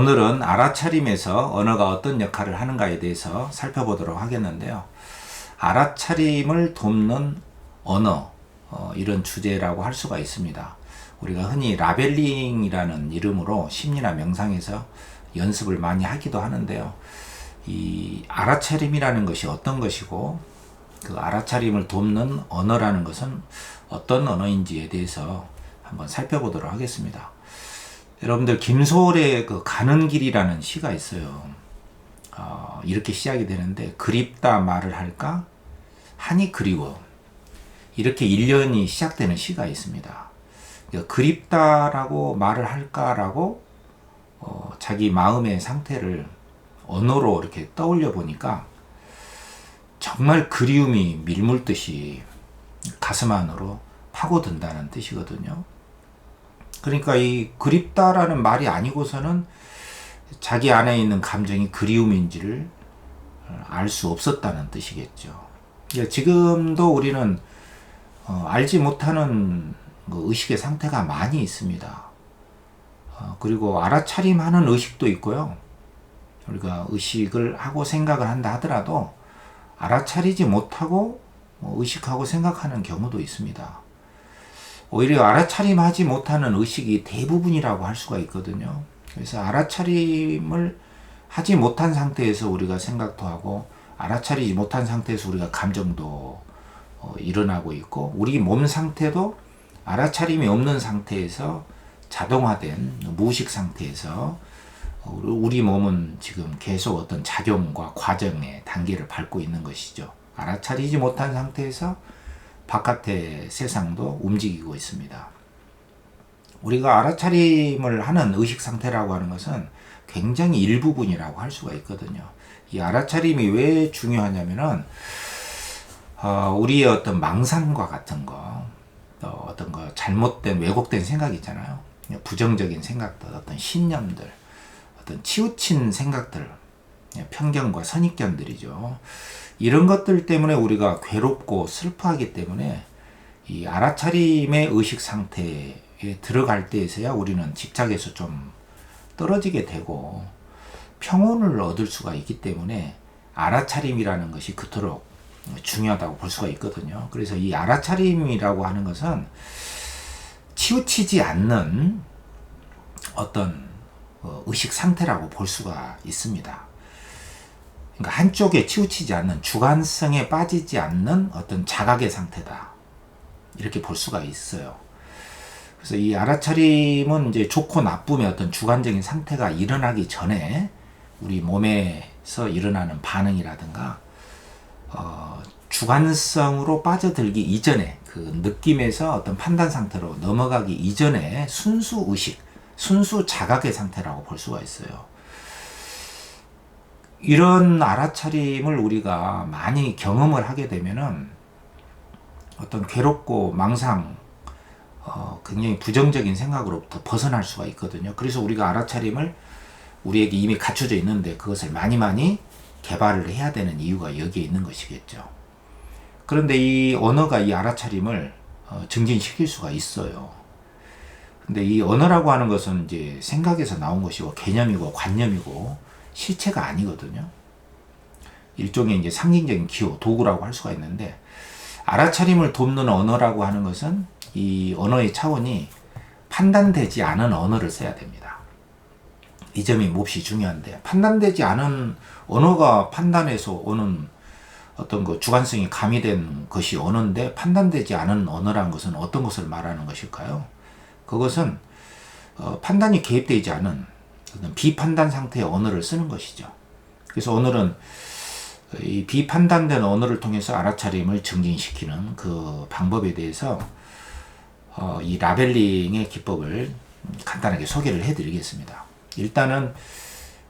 오늘은 알아차림에서 언어가 어떤 역할을 하는가에 대해서 살펴보도록 하겠는데요. 알아차림을 돕는 언어, 이런 주제라고 할 수가 있습니다. 우리가 흔히 라벨링이라는 이름으로 심리나 명상에서 연습을 많이 하기도 하는데요. 이 알아차림이라는 것이 어떤 것이고 그 알아차림을 돕는 언어라는 것은 어떤 언어인지에 대해서 한번 살펴보도록 하겠습니다. 여러분들 김소월의 그 가는 길이라는 시가 있어요. 이렇게 시작이 되는데 그립다 말을 할까? 하니 그리워. 이렇게 1년이 시작되는 시가 있습니다. 그러니까 그립다라고 말을 할까라고 자기 마음의 상태를 언어로 이렇게 떠올려 보니까 정말 그리움이 밀물듯이 가슴 안으로 파고든다는 뜻이거든요. 그러니까 이 그립다라는 말이 아니고서는 자기 안에 있는 감정이 그리움인지를 알 수 없었다는 뜻이겠죠. 그러니까 지금도 우리는 알지 못하는 의식의 상태가 많이 있습니다. 그리고 알아차림하는 의식도 있고요. 우리가 의식을 하고 생각을 한다 하더라도 알아차리지 못하고 의식하고 생각하는 경우도 있습니다. 오히려 알아차림하지 못하는 의식이 대부분이라고 할 수가 있거든요. 그래서 알아차림을 하지 못한 상태에서 우리가 생각도 하고 알아차리지 못한 상태에서 우리가 감정도 일어나고 있고 우리 몸 상태도 알아차림이 없는 상태에서 자동화된 무의식 상태에서 우리 몸은 지금 계속 어떤 작용과 과정의 단계를 밟고 있는 것이죠. 알아차리지 못한 상태에서 바깥의 세상도 움직이고 있습니다. 우리가 알아차림을 하는 의식 상태라고 하는 것은 굉장히 일부분이라고 할 수가 있거든요. 이 알아차림이 왜 중요하냐면은 우리의 어떤 망상과 같은 거, 어떤 거 잘못된 왜곡된 생각 있잖아요. 부정적인 생각들, 어떤 신념들, 어떤 치우친 생각들, 편견과 선입견들이죠. 이런 것들 때문에 우리가 괴롭고 슬퍼하기 때문에 이 알아차림의 의식 상태에 들어갈 때에서야 우리는 집착에서 좀 떨어지게 되고 평온을 얻을 수가 있기 때문에 알아차림이라는 것이 그토록 중요하다고 볼 수가 있거든요. 그래서 이 알아차림이라고 하는 것은 치우치지 않는 어떤 의식 상태라고 볼 수가 있습니다. 그러니까 한쪽에 치우치지 않는 주관성에 빠지지 않는 어떤 자각의 상태다. 이렇게 볼 수가 있어요. 그래서 이 알아차림은 이제 좋고 나쁨의 어떤 주관적인 상태가 일어나기 전에 우리 몸에서 일어나는 반응이라든가 주관성으로 빠져들기 이전에 그 느낌에서 어떤 판단 상태로 넘어가기 이전에 순수 의식, 순수 자각의 상태라고 볼 수가 있어요. 이런 알아차림을 우리가 많이 경험을 하게 되면은 어떤 괴롭고 망상, 굉장히 부정적인 생각으로부터 벗어날 수가 있거든요. 그래서 우리가 알아차림을 우리에게 이미 갖춰져 있는데 그것을 많이 개발을 해야 되는 이유가 여기에 있는 것이겠죠. 그런데 이 언어가 이 알아차림을 증진시킬 수가 있어요. 근데 이 언어라고 하는 것은 이제 생각에서 나온 것이고 개념이고 관념이고 실체가 아니거든요. 일종의 이제 상징적인 기호, 도구라고 할 수가 있는데 알아차림을 돕는 언어라고 하는 것은 이 언어의 차원이 판단되지 않은 언어를 써야 됩니다. 이 점이 몹시 중요한데 판단되지 않은 언어가 판단해서 오는 어떤 그 주관성이 가미된 것이 언어인데 판단되지 않은 언어라는 것은 어떤 것을 말하는 것일까요? 그것은 판단이 개입되지 않은 비판단 상태의 언어를 쓰는 것이죠. 그래서 오늘은 이 비판단된 언어를 통해서 알아차림을 증진시키는 그 방법에 대해서 이 라벨링의 기법을 간단하게 소개를 해드리겠습니다. 일단은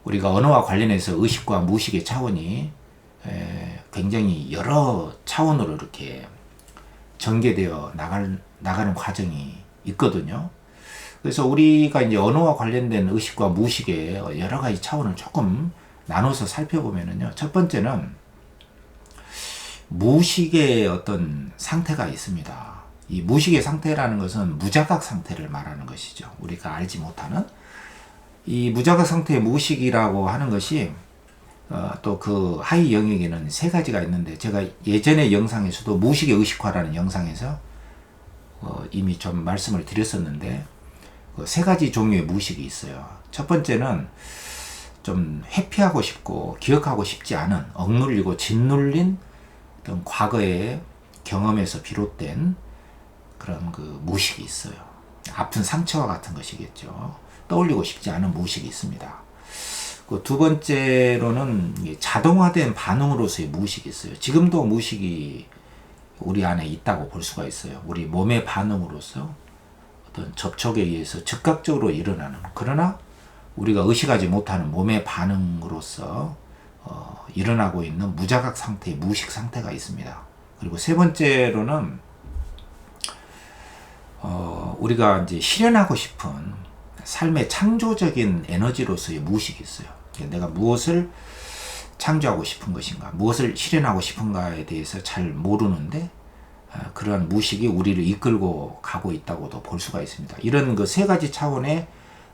우리가 언어와 관련해서 의식과 무의식의 차원이 굉장히 여러 차원으로 이렇게 전개되어 나가는 과정이 있거든요. 그래서 우리가 이제 언어와 관련된 의식과 무의식의 여러 가지 차원을 조금 나눠서 살펴보면은요. 첫 번째는 무의식의 어떤 상태가 있습니다. 이 무의식의 상태라는 것은 무자각 상태를 말하는 것이죠. 우리가 알지 못하는 이 무자각 상태의 무의식이라고 하는 것이 또 그 하위 영역에는 세 가지가 있는데, 제가 예전의 영상에서도 무의식의 의식화라는 영상에서 이미 좀 말씀을 드렸었는데, 세 가지 종류의 무의식이 있어요. 첫 번째는 좀 회피하고 싶고 기억하고 싶지 않은, 억눌리고 짓눌린 어떤 과거의 경험에서 비롯된 그런 그 무의식이 있어요. 아픈 상처와 같은 것이겠죠. 떠올리고 싶지 않은 무의식이 있습니다. 두 번째로는 자동화된 반응으로서의 무의식이 있어요. 지금도 무의식이 우리 안에 있다고 볼 수가 있어요. 우리 몸의 반응으로서 어떤 접촉에 의해서 즉각적으로 일어나는, 그러나 우리가 의식하지 못하는 몸의 반응으로서 일어나고 있는 무자각 상태의 무의식 상태가 있습니다. 그리고 세 번째로는 우리가 이제 실현하고 싶은 삶의 창조적인 에너지로서의 무의식이 있어요. 내가 무엇을 창조하고 싶은 것인가, 무엇을 실현하고 싶은가에 대해서 잘 모르는데 그러한 무의식이 우리를 이끌고 가고 있다고도 볼 수가 있습니다. 이런 그 세 가지 차원의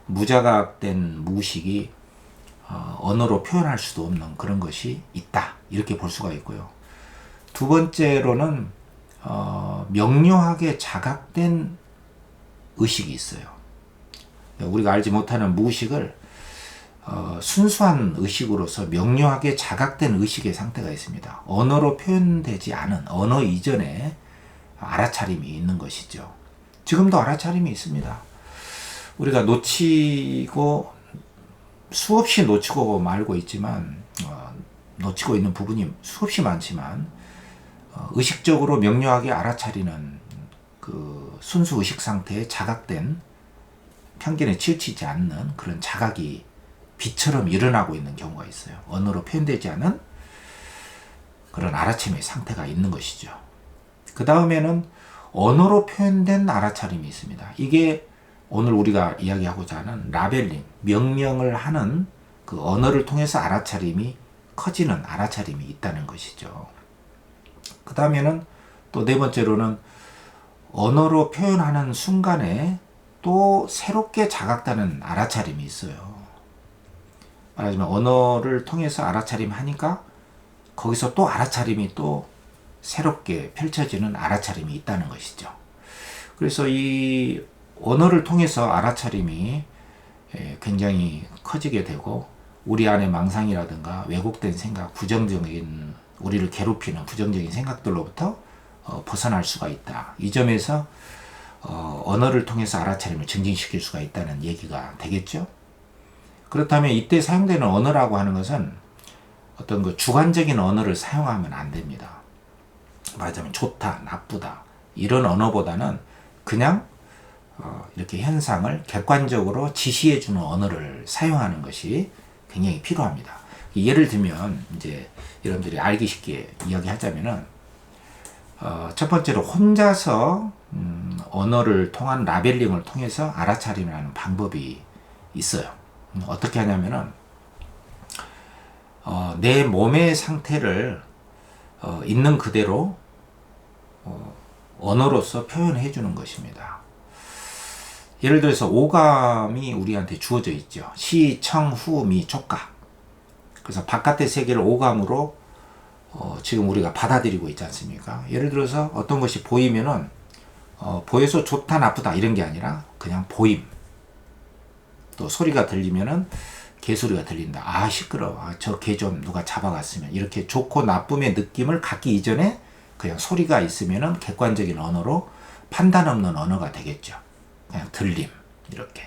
무자각된 무의식이 언어로 표현할 수도 없는 그런 것이 있다, 이렇게 볼 수가 있고요. 두 번째로는 명료하게 자각된 의식이 있어요. 우리가 알지 못하는 무의식을 순수한 의식으로서 명료하게 자각된 의식의 상태가 있습니다. 언어로 표현되지 않은, 언어 이전에 알아차림이 있는 것이죠. 지금도 알아차림이 있습니다. 우리가 놓치고, 수없이 놓치고 말고 있지만, 놓치고 있는 부분이 수없이 많지만, 의식적으로 명료하게 알아차리는 그 순수 의식 상태에 자각된, 편견에 치우치지 않는 그런 자각이 빛처럼 일어나고 있는 경우가 있어요. 언어로 표현되지 않은 그런 알아차림의 상태가 있는 것이죠. 그 다음에는 언어로 표현된 알아차림이 있습니다. 이게 오늘 우리가 이야기하고자 하는 라벨링, 명명을 하는 그 언어를 통해서 알아차림이 커지는 알아차림이 있다는 것이죠. 그 다음에는 또 네 번째로는 언어로 표현하는 순간에 또 새롭게 자각되는 알아차림이 있어요. 말하자면 언어를 통해서 알아차림 하니까 거기서 또 알아차림이 또 새롭게 펼쳐지는 알아차림이 있다는 것이죠. 그래서 이 언어를 통해서 알아차림이 굉장히 커지게 되고, 우리 안의 망상이라든가 왜곡된 생각, 부정적인, 우리를 괴롭히는 부정적인 생각들로부터 벗어날 수가 있다. 이 점에서 언어를 통해서 알아차림을 증진시킬 수가 있다는 얘기가 되겠죠. 그렇다면 이때 사용되는 언어라고 하는 것은 어떤 그 주관적인 언어를 사용하면 안 됩니다. 말하자면 좋다, 나쁘다, 이런 언어보다는 그냥 이렇게 현상을 객관적으로 지시해주는 언어를 사용하는 것이 굉장히 필요합니다. 예를 들면 이제 여러분들이 알기 쉽게 이야기하자면은 첫 번째로 혼자서 언어를 통한 라벨링을 통해서 알아차림이라는 방법이 있어요. 어떻게 하냐면은 내 몸의 상태를 있는 그대로 언어로서 표현해 주는 것입니다. 예를 들어서 오감이 우리한테 주어져 있죠. 시, 청, 후, 미, 촉각. 그래서 바깥의 세계를 오감으로 지금 우리가 받아들이고 있지 않습니까? 예를 들어서 어떤 것이 보이면은 보여서 좋다, 나쁘다 이런 게 아니라 그냥 보임. 또 소리가 들리면은 개소리가 들린다. 아, 시끄러워. 아, 저 개 좀 누가 잡아갔으면. 이렇게 좋고 나쁨의 느낌을 갖기 이전에 그냥 소리가 있으면은 객관적인 언어로 판단 없는 언어가 되겠죠. 그냥 들림. 이렇게.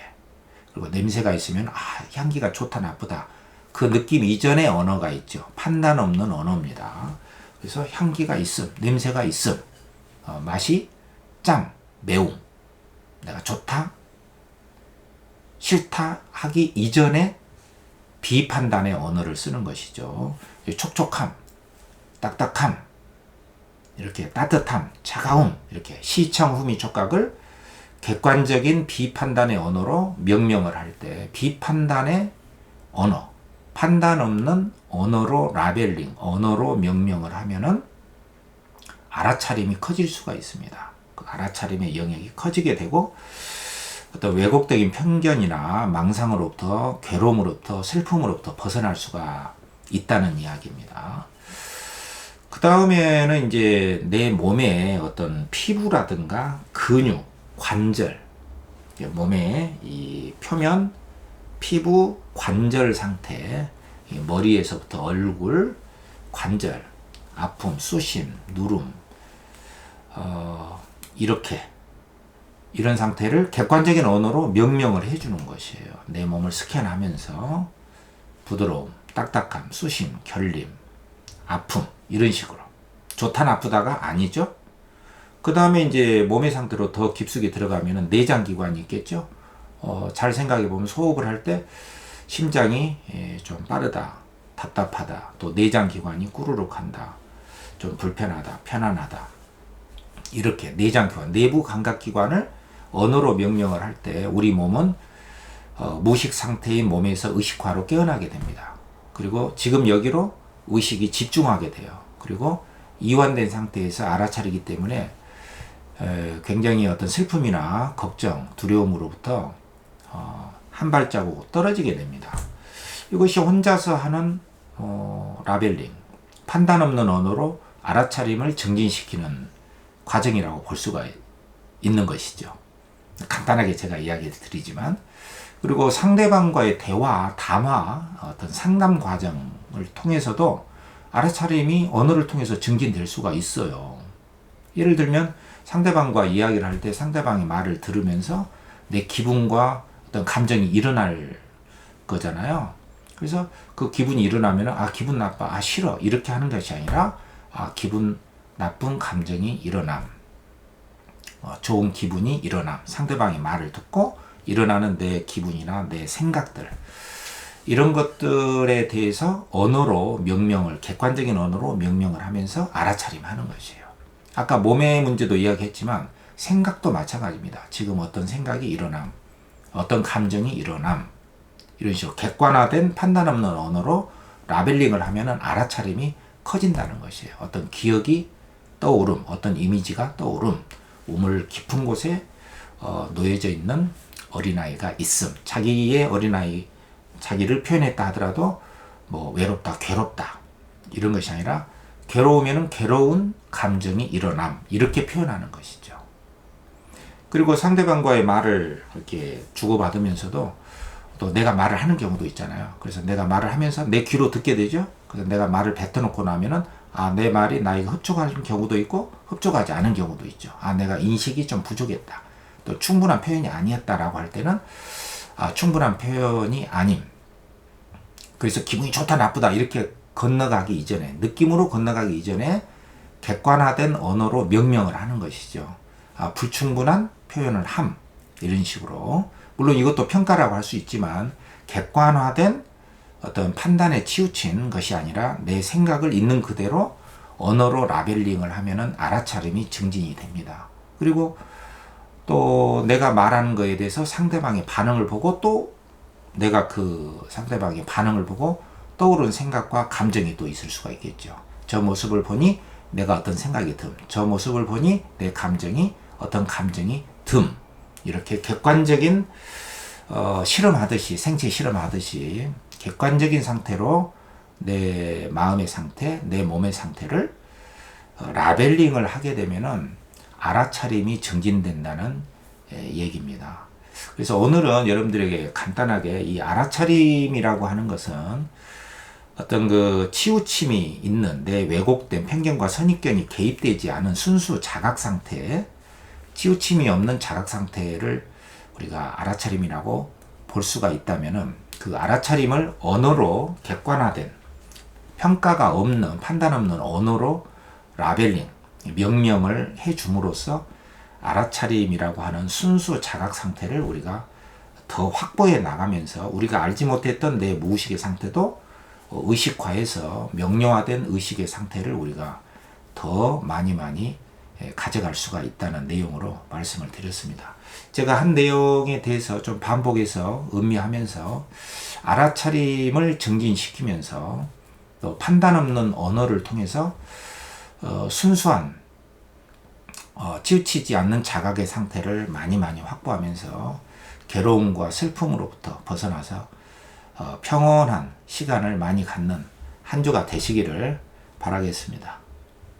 그리고 냄새가 있으면 아, 향기가 좋다, 나쁘다. 그 느낌 이전의 언어가 있죠. 판단 없는 언어입니다. 그래서 향기가 있음, 냄새가 있음, 맛이 짱, 매움. 내가 좋다, 싫다 하기 이전에 비판단의 언어를 쓰는 것이죠. 촉촉함, 딱딱함, 이렇게 따뜻함, 차가움, 이렇게 시청, 후미, 촉각을 객관적인 비판단의 언어로 명명을 할 때 비판단의 언어, 판단 없는 언어로 라벨링, 언어로 명명을 하면은 알아차림이 커질 수가 있습니다. 그 알아차림의 영역이 커지게 되고 어떤 왜곡적인 편견이나 망상으로부터, 괴로움으로부터, 슬픔으로부터 벗어날 수가 있다는 이야기입니다. 그 다음에는 이제 내 몸의 어떤 피부라든가 근육, 관절, 몸의 이 표면, 피부, 관절 상태, 머리에서부터 얼굴, 관절, 아픔, 쑤심, 누름, 이렇게 이런 상태를 객관적인 언어로 명명을 해주는 것이에요. 내 몸을 스캔하면서 부드러움, 딱딱함, 쑤심, 결림, 아픔 이런 식으로. 좋다 나쁘다가 아니죠. 그 다음에 이제 몸의 상태로 더 깊숙이 들어가면은 내장기관이 있겠죠. 잘 생각해 보면 소흡을 할 때 심장이 좀 빠르다, 답답하다, 또 내장기관이 꾸르륵 한다, 좀 불편하다, 편안하다. 이렇게 내장기관, 내부 감각기관을 언어로 명령을 할 때 우리 몸은 무의식 상태인 몸에서 의식화로 깨어나게 됩니다. 그리고 지금 여기로 의식이 집중하게 돼요. 그리고 이완된 상태에서 알아차리기 때문에 굉장히 어떤 슬픔이나 걱정, 두려움으로부터 한 발자국 떨어지게 됩니다. 이것이 혼자서 하는 라벨링, 판단 없는 언어로 알아차림을 증진시키는 과정이라고 볼 수가 있는 것이죠. 간단하게 제가 이야기를 드리지만, 그리고 상대방과의 대화, 담화, 어떤 상담 과정을 통해서도 알아차림이 언어를 통해서 증진될 수가 있어요. 예를 들면 상대방과 이야기를 할 때 상대방의 말을 들으면서 내 기분과 어떤 감정이 일어날 거잖아요. 그래서 그 기분이 일어나면 기분 나빠, 싫어 이렇게 하는 것이 아니라 기분 나쁜 감정이 일어남, 좋은 기분이 일어남, 상대방의 말을 듣고 일어나는 내 기분이나 내 생각들, 이런 것들에 대해서 언어로 명명을, 객관적인 언어로 명명을 하면서 알아차림하는 것이에요. 아까 몸의 문제도 이야기했지만 생각도 마찬가지입니다. 지금 어떤 생각이 일어남, 어떤 감정이 일어남, 이런 식으로 객관화된 판단 없는 언어로 라벨링을 하면은 알아차림이 커진다는 것이에요. 어떤 기억이 떠오름, 어떤 이미지가 떠오름, 우물 깊은 곳에 놓여져 있는 어린아이가 있음. 자기의 어린아이, 자기를 표현했다 하더라도 뭐 외롭다, 괴롭다 이런 것이 아니라 괴로우면은 괴로운 감정이 일어남, 이렇게 표현하는 것이죠. 그리고 상대방과의 말을 이렇게 주고받으면서도 또 내가 말을 하는 경우도 있잖아요. 그래서 내가 말을 하면서 내 귀로 듣게 되죠. 그래서 내가 말을 뱉어놓고 나면은 내 말이 나에게 흡족하는 경우도 있고 흡족하지 않은 경우도 있죠. 내가 인식이 좀 부족했다, 또 충분한 표현이 아니었다라고 할 때는 충분한 표현이 아님. 그래서 기분이 좋다 나쁘다 이렇게 건너가기 이전에, 느낌으로 건너가기 이전에 객관화된 언어로 명명을 하는 것이죠. 불충분한 표현을 함, 이런 식으로. 물론 이것도 평가라고 할 수 있지만 객관화된 어떤 판단에 치우친 것이 아니라 내 생각을 있는 그대로 언어로 라벨링을 하면은 알아차림이 증진이 됩니다. 그리고 또 내가 말하는 거에 대해서 상대방의 반응을 보고, 또 내가 그 상대방의 반응을 보고 떠오른 생각과 감정이 또 있을 수가 있겠죠. 저 모습을 보니 내가 어떤 생각이 듦, 저 모습을 보니 내 감정이 어떤 감정이 듦, 이렇게 객관적인 실험하듯이, 생체 실험하듯이 객관적인 상태로 내 마음의 상태, 내 몸의 상태를 라벨링을 하게 되면은 알아차림이 증진된다는 얘기입니다. 그래서 오늘은 여러분들에게 간단하게 이 알아차림이라고 하는 것은 어떤 그 치우침이 있는, 내 왜곡된 편견과 선입견이 개입되지 않은 순수 자각 상태, 치우침이 없는 자각 상태를 우리가 알아차림이라고 볼 수가 있다면은, 그 알아차림을 언어로 객관화된, 평가가 없는, 판단 없는 언어로 라벨링, 명명을 해줌으로써 알아차림이라고 하는 순수 자각 상태를 우리가 더 확보해 나가면서 우리가 알지 못했던 내 무의식의 상태도 의식화해서 명료화된 의식의 상태를 우리가 더 많이 가져갈 수가 있다는 내용으로 말씀을 드렸습니다. 제가 한 내용에 대해서 좀 반복해서 음미하면서 알아차림을 증진시키면서 또 판단 없는 언어를 통해서 순수한 치우치지 않는 자각의 상태를 많이 확보하면서 괴로움과 슬픔으로부터 벗어나서 평온한 시간을 많이 갖는 한 주가 되시기를 바라겠습니다.